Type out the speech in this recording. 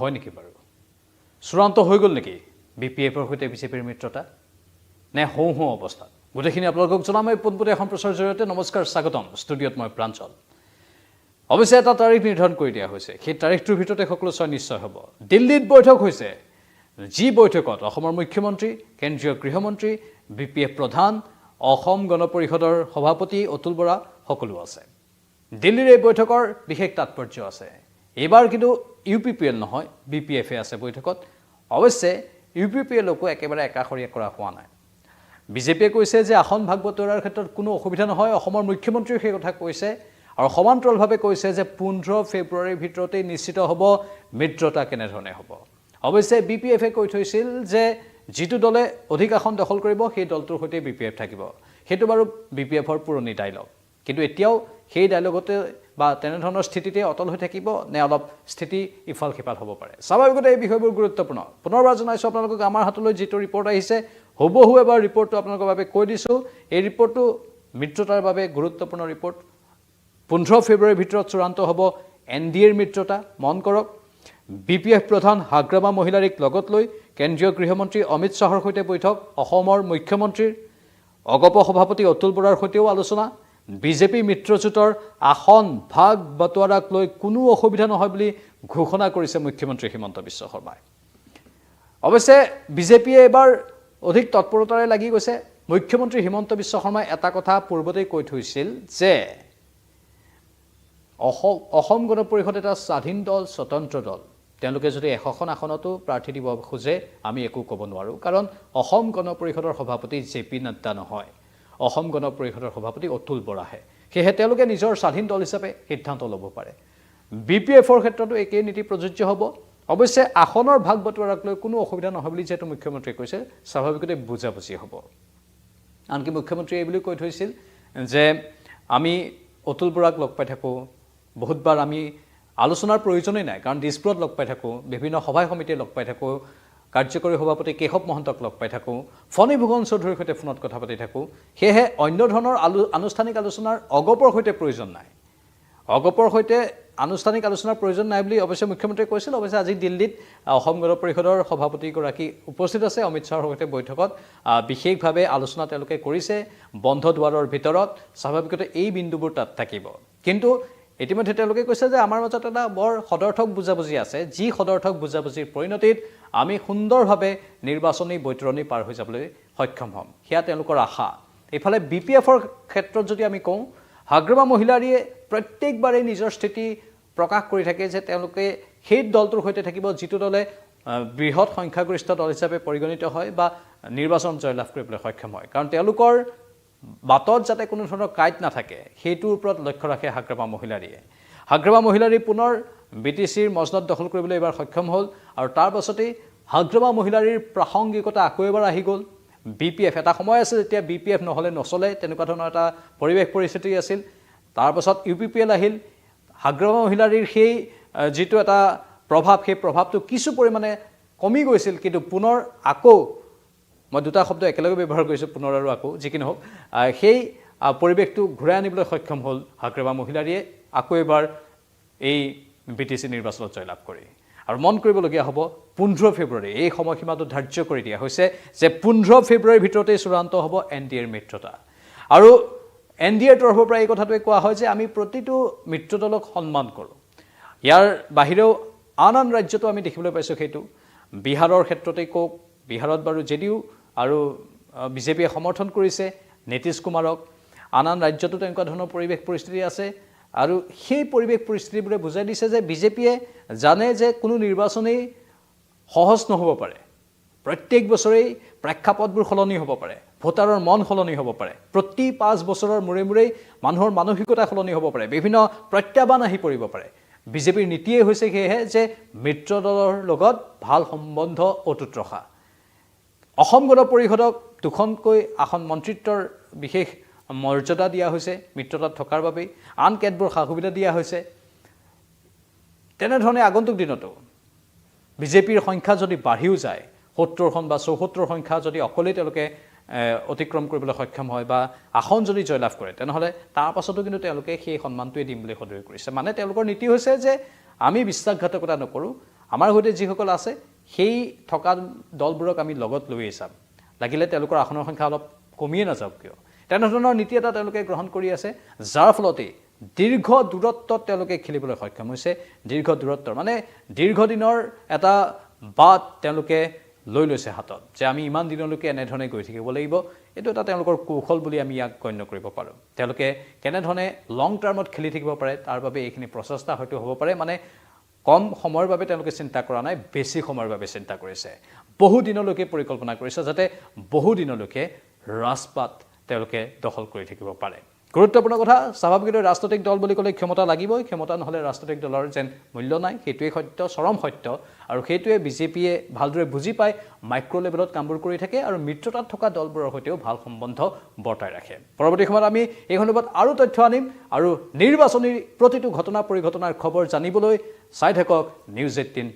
হয় নেকি বাৰু চূড়ান্ত হৈ গ'ল নেকি বিপিএফৰ সৈতে বিজেপিৰ মিত্ৰতা নে হওঁ হওঁ অৱস্থাত গোটেইখিনি আপোনালোকক জনাম এই পোনপটীয়া সম্প্ৰচাৰৰ জৰিয়তে নমস্কাৰ স্বাগতম ষ্টুডিঅ'ত মই প্ৰাঞ্জল অৱশ্যে এটা তাৰিখ নিৰ্ধাৰণ কৰি দিয়া হৈছে সেই তাৰিখটোৰ ভিতৰতে সকলো নিশ্চয় হ'ব দিল্লীত বৈঠক হৈছে যি বৈঠকত অসমৰ মুখ্যমন্ত্ৰী কেন্দ্ৰীয় গৃহমন্ত্ৰী বিপিএফ প্ৰধান অসম গণ পৰিষদৰ সভাপতি অতুল বৰা সকলো আছে দিল্লীৰ এই বৈঠকৰ বিশেষ তাৎপৰ্য আছে এইবাৰ কিন্তু ইউপিপিএল নহয় বিপিএফে আছে বৈঠকত অৱশ্যে ইউপিপিএলকো একেবাৰে একাষৰীয়া কৰা হোৱা নাই বিজেপিয়ে কৈছে যে আসন ভাগ বতৰাৰ ক্ষেত্ৰত কোনো অসুবিধা নহয় অসমৰ মুখ্যমন্ত্ৰীয়ে সেই কথা কৈছে আৰু সমান্তৰালভাৱে কৈছে যে 15 ফেব্ৰুৱাৰীৰ ভিতৰতেই নিশ্চিত হ'ব মিত্ৰতা কেনেধৰণে হ'ব অৱশ্যে বিপিএফে কৈ থৈছিল যে যিটো দলে অধিক আসন দখল কৰিব সেই দলটোৰ সৈতে বিপিএফ থাকিব সেইটো বাৰু বিপিএফৰ পুৰণি ডায়লগ কিন্তু এতিয়াও সেই ডায়লগতে বা তেনেধৰণৰ স্থিতিতে অটল হৈ থাকিব নে অলপ স্থিতি ইফাল সিফাল হ'ব পাৰে স্বাভাৱিকতে এই বিষয়বোৰ গুৰুত্বপূৰ্ণ পুনৰবাৰ জনাইছোঁ আপোনালোকক আমাৰ হাতলৈ যিটো ৰিপৰ্ট আহিছে হুবহু এবাৰ ৰিপৰ্টটো আপোনালোকৰ বাবে কৈ দিছোঁ এই ৰিপৰ্টটো মিত্ৰতাৰ বাবে গুৰুত্বপূৰ্ণ ৰিপৰ্ট 15 ফেব্ৰুৱাৰীৰ ভিতৰত চূড়ান্ত হ'ব এনডিএৰ মিত্ৰতা মন কৰক বিপিএফ প্ৰধান হাগ্ৰামা মহিলাৰীক লগত লৈ কেন্দ্ৰীয় গৃহমন্ত্ৰী অমিত শ্বাহৰ সৈতে বৈঠক অসমৰ মুখ্যমন্ত্ৰীৰ অগপ সভাপতি অতুল বৰাৰ সৈতেও আলোচনা বিজেপি মিত্ৰজোঁটৰ আসন ভাগ বতৰাক লৈ কোনো অসুবিধা নহয় বুলি ঘোষণা কৰিছে মুখ্যমন্ত্ৰী হিমন্ত বিশ্ব শৰ্মাই অৱশ্যে বিজেপিয়ে এবাৰ অধিক তৎপৰতাৰে লাগি গৈছে মুখ্যমন্ত্ৰী হিমন্ত বিশ্ব শৰ্মাই এটা কথা পূৰ্বতেই কৈ থৈছিল যে অসম গণ পৰিষদ এটা স্বাধীন দল স্বতন্ত্ৰ দল তেওঁলোকে যদি 100খন আসনতো প্ৰাৰ্থী দিব খোজে আমি একো ক'ব নোৱাৰোঁ কাৰণ অসম গণ পৰিষদৰ সভাপতি জেপি নাড্ডা নহয় অসম গণ পৰিষদৰ সভাপতি অতুল বৰাহে সেয়েহে তেওঁলোকে নিজৰ স্বাধীন দল হিচাপে সিদ্ধান্ত ল'ব পাৰে বিপিএফৰ ক্ষেত্ৰতো একেই নীতি প্ৰযোজ্য হ'ব অৱশ্যে আসনৰ ভাগ বতৰাক লৈ কোনো অসুবিধা নহয় বুলি যেটো মুখ্যমন্ত্ৰীয়ে কৈছে স্বাভাৱিকতে বুজাবুজি হ'ব আনকি মুখ্যমন্ত্ৰীয়ে এই বুলি কৈ থৈছিল যে আমি অতুল বৰাক লগ পাই থাকোঁ বহুতবাৰ আমি আলোচনাৰ প্ৰয়োজনেই নাই কাৰণ দিছপুৰত লগ পাই থাকোঁ বিভিন্ন সভাই সমিতিয়ে লগ পাই থাকোঁ কাৰ্যকৰী সভাপতি কেশৱ মহন্তক লগ পাই থাকোঁ ফণী ভূষণ চৌধুৰীৰ সৈতে ফোনত কথা পাতি থাকোঁ সেয়েহে অন্য ধৰণৰ আনুষ্ঠানিক আলোচনাৰ অগপৰ সৈতে প্ৰয়োজন নাই অগপৰ সৈতে আনুষ্ঠানিক আলোচনাৰ প্ৰয়োজন নাই বুলি অৱশ্যে মুখ্যমন্ত্ৰীয়ে কৈছিল অৱশ্যে আজি দিল্লীত অসম গণ পৰিষদৰ সভাপতিগৰাকী উপস্থিত আছে অমিত শ্বাহৰ সৈতে বৈঠকত বিশেষভাৱে আলোচনা তেওঁলোকে কৰিছে বন্ধ দুৱাৰৰ ভিতৰত স্বাভাৱিকতে এই বিন্দুবোৰ তাত থাকিব কিন্তু ইতিমধ্যে তেওঁলোকে কৈছে যে আমাৰ মাজত এটা বৰ সদৰ্থক বুজাবুজি আছে যি সদৰ্থক বুজাবুজিৰ পৰিণতিত আমি সুন্দৰভাৱে নিৰ্বাচনী বৈতৰণি পাৰ হৈ যাবলৈ সক্ষম হ'ম সেয়া তেওঁলোকৰ আশা এইফালে বিপিএফৰ ক্ষেত্ৰত যদি আমি কওঁ হাগ্ৰামা মহিলাৰীয়ে প্ৰত্যেকবাৰে নিজৰ স্থিতি প্ৰকাশ কৰি থাকে যে তেওঁলোকে সেই দলটোৰ সৈতে থাকিব যিটো দলে বৃহৎ সংখ্যাগৰিষ্ঠ দল হিচাপে পৰিগণিত হয় বা নিৰ্বাচন জয়লাভ কৰিবলৈ সক্ষম হয় কাৰণ তেওঁলোকৰ বাটত যাতে কোনো ধৰণৰ কাইট নাথাকে সেইটোৰ ওপৰত লক্ষ্য ৰাখে হাগ্ৰামা মহিলাৰী পুনৰ বিটিচিৰ মজনত দখল কৰিবলৈ এবাৰ সক্ষম হ'ল আৰু তাৰ পাছতেই হাগ্ৰামা মহিলাৰীৰ প্ৰাসংগিকতা আকৌ এবাৰ আহি গ'ল বিপিএফ এটা সময় আছিল যেতিয়া বিপিএফ নহ'লে নচলে তেনেকুৱা ধৰণৰ এটা পৰিৱেশ পৰিস্থিতি আছিল তাৰপাছত ইউপিপিএল আহিল হাগ্ৰামা মহিলাৰীৰ সেই যিটো এটা প্ৰভাৱ সেই প্ৰভাৱটো কিছু পৰিমাণে কমি গৈছিল কিন্তু পুনৰ আকৌ মই দুটা শব্দ একেলগে ব্যৱহাৰ কৰিছোঁ পুনৰ আৰু আকৌ যি কি নহওক সেই পৰিৱেশটো ঘূৰাই আনিবলৈ সক্ষম হ'ল হাগ্ৰামা মহিলাৰীয়ে আকৌ এবাৰ এই বিটিচি নিৰ্বাচনত জয়লাভ কৰি আৰু মন কৰিবলগীয়া হ'ব 15 ফেব্ৰুৱাৰী এই সময়সীমাটো ধাৰ্য কৰি দিয়া হৈছে যে 15 ফেব্ৰুৱাৰীৰ ভিতৰতে চূড়ান্ত হ'ব এনডিএৰ মিত্ৰতা আৰু এনডিএৰ তৰফৰ পৰা এই কথাটোৱে কোৱা হয় যে আমি প্ৰতিটো মিত্ৰ দলক সন্মান কৰোঁ ইয়াৰ বাহিৰেও আন ৰাজ্যতো আমি দেখিবলৈ পাইছোঁ সেইটো বিহাৰৰ ক্ষেত্ৰতে কওক বিহাৰত বাৰু যদিও আৰু বিজেপিয়ে সমৰ্থন কৰিছে নীতিশ কুমাৰক আন ৰাজ্যতো তেনেকুৱা ধৰণৰ পৰিৱেশ পৰিস্থিতি আছে আৰু সেই পৰিৱেশ পৰিস্থিতিবোৰে বুজাই দিছে যে বিজেপিয়ে জানে যে কোনো নিৰ্বাচনেই সহজ নহ'ব পাৰে প্ৰত্যেক বছৰেই প্ৰেক্ষাপটবোৰ সলনি হ'ব পাৰে ভোটাৰৰ মন সলনি হ'ব পাৰে প্ৰতি 5 বছৰৰ মূৰে মূৰেই মানুহৰ মানসিকতা সলনি হ'ব পাৰে বিভিন্ন প্ৰত্যাহ্বান আহি পৰিব পাৰে বিজেপিৰ নীতিয়ে হৈছে সেয়েহে যে মিত্ৰ দলৰ লগত ভাল সম্বন্ধ অটুট ৰখা অসম গণ পৰিষদক দুখনকৈ আসন মন্ত্ৰিত্বৰ বিশেষ মৰ্যাদা দিয়া হৈছে মিত্ৰতাত থকাৰ বাবে আন কেতবোৰ সা সুবিধা দিয়া হৈছে তেনেধৰণে আগন্তুক দিনতো বিজেপিৰ সংখ্যা যদি বাঢ়িও যায় 70খন বা 74 সংখ্যা যদি অকলেই তেওঁলোকে অতিক্ৰম কৰিবলৈ সক্ষম হয় বা আসন যদি জয়লাভ কৰে তেনেহলে তাৰ পাছতো কিন্তু তেওঁলোকে সেই সন্মানটোৱে দিম বুলি সদৰি কৰিছে মানে তেওঁলোকৰ নীতি হৈছে যে আমি বিশ্বাসঘাতকতা নকৰো আমাৰ সৈতে যিসকল আছে সেই থকা দলবোৰক আমি লগত লৈয়ে চাম লাগিলে তেওঁলোকৰ আসনৰ সংখ্যা অলপ কমিয়ে নাযাওক কিয় তেনেধৰণৰ নীতি এটা তেওঁলোকে গ্ৰহণ কৰি আছে যাৰ ফলতে দীৰ্ঘ দূৰত্বত তেওঁলোকে খেলিবলৈ সক্ষম হৈছে দীৰ্ঘ দূৰত্বৰ মানে দীৰ্ঘদিনৰ এটা বাট তেওঁলোকে লৈ লৈছে হাতত যে আমি ইমান দিনলৈকে এনেধৰণে গৈ থাকিব লাগিব এইটো এটা তেওঁলোকৰ কৌশল বুলি আমি ইয়াক গণ্য কৰিব পাৰোঁ তেওঁলোকে কেনেধৰণে লং টাৰ্মত খেলি থাকিব পাৰে তাৰ বাবে এইখিনি প্ৰচেষ্টা হয়তো হ'ব পাৰে মানে কম সময়ৰ বাবে তেওঁলোকে চিন্তা কৰা নাই বেছি সময়ৰ বাবে চিন্তা কৰিছে বহু দিনলৈকে পৰিকল্পনা কৰিছে যাতে বহু দিনলৈকে ৰাজপাট তেওঁলোকে দখল কৰি থাকিব পাৰে গুৰুত্বপূৰ্ণ কথা স্বাভাৱিকভাৱে ৰাজনৈতিক দল বুলি ক'লে ক্ষমতা লাগিবই ক্ষমতা নহ'লে ৰাজনৈতিক দলৰ যেন মূল্য নাই সেইটোৱে সত্য চৰম সত্য আৰু সেইটোৱে বিজেপিয়ে ভালদৰে বুজি পায় মাইক্ৰ' লেভেলত কামবোৰ কৰি থাকে আৰু মিত্ৰতাত থকা দলবোৰৰ সৈতেও ভাল সম্বন্ধ বৰ্তাই ৰাখে পৰৱৰ্তী সময়ত আমি এই সন্দৰ্ভত আৰু তথ্য আনিম আৰু নিৰ্বাচনী প্ৰতিটো ঘটনা পৰিঘটনাৰ খবৰ জানিবলৈ চাই থাকক নিউজ 18